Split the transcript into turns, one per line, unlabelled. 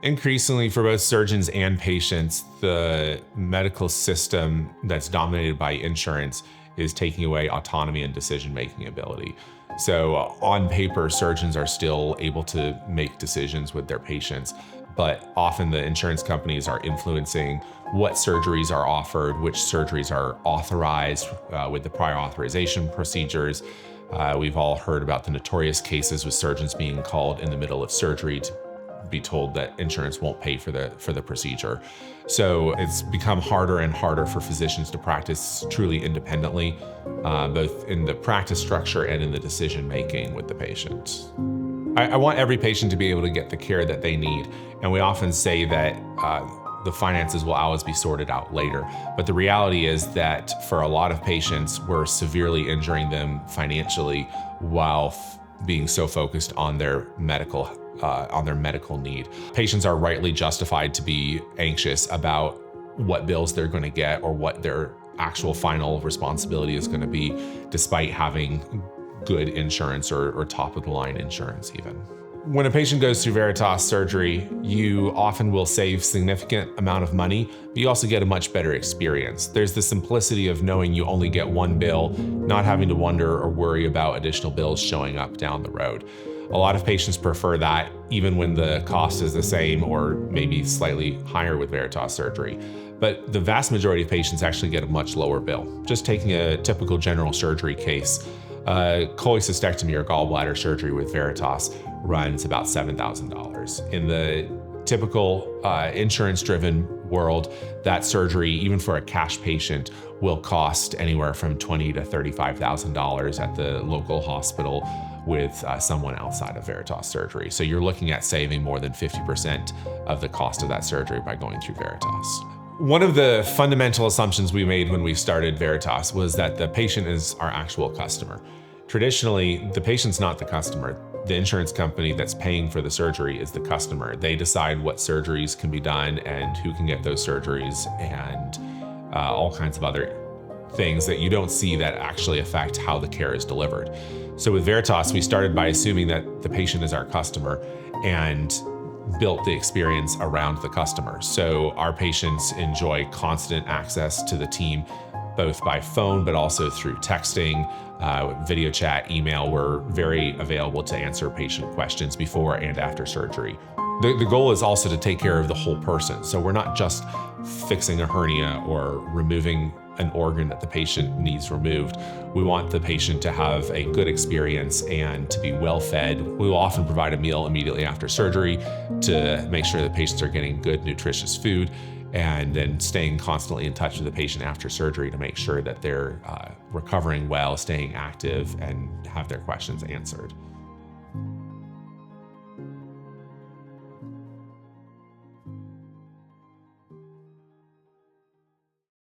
Increasingly, for both surgeons and patients, the medical system that's dominated by insurance is taking away autonomy and decision-making ability. So on paper, surgeons are still able to make decisions with their patients, but often the insurance companies are influencing what surgeries are offered, which surgeries are authorized with the prior authorization procedures. We've all heard about the notorious cases with surgeons being called in the middle of surgery to be told that insurance won't pay for the procedure. So it's become harder and harder for physicians to practice truly independently, both in the practice structure and in the decision-making with the patient. I want every patient to be able to get the care that they need. And we often say that the finances will always be sorted out later. But the reality is that for a lot of patients, we're severely injuring them financially while being so focused on their medical need. Patients are rightly justified to be anxious about what bills they're going to get or what their actual final responsibility is going to be, despite having good insurance or top-of-the-line insurance even. When a patient goes through Veritas surgery, you often will save significant amount of money, but you also get a much better experience. There's the simplicity of knowing you only get one bill, not having to wonder or worry about additional bills showing up down the road. A lot of patients prefer that even when the cost is the same or maybe slightly higher with Veritas surgery. But the vast majority of patients actually get a much lower bill. Just taking a typical general surgery case, cholecystectomy or gallbladder surgery with Veritas runs about $7,000. In the typical insurance-driven world, that surgery, even for a cash patient, will cost anywhere from $20,000 to $35,000 at the local hospital with someone outside of Veritas surgery. So you're looking at saving more than 50% of the cost of that surgery by going through Veritas. One of the fundamental assumptions we made when we started Veritas was that the patient is our actual customer. Traditionally, the patient's not the customer. The insurance company that's paying for the surgery is the customer. They decide what surgeries can be done and who can get those surgeries and all kinds of other things that you don't see that actually affect how the care is delivered. So with Veritas, we started by assuming that the patient is our customer and built the experience around the customer. So our patients enjoy constant access to the team, both by phone, but also through texting, video chat, email. We're very available to answer patient questions before and after surgery. The goal is also to take care of the whole person. So we're not just fixing a hernia or removing an organ that the patient needs removed. We want the patient to have a good experience and to be well fed. We will often provide a meal immediately after surgery to make sure that patients are getting good, nutritious food, and then staying constantly in touch with the patient after surgery to make sure that they're recovering well, staying active, and have their questions answered.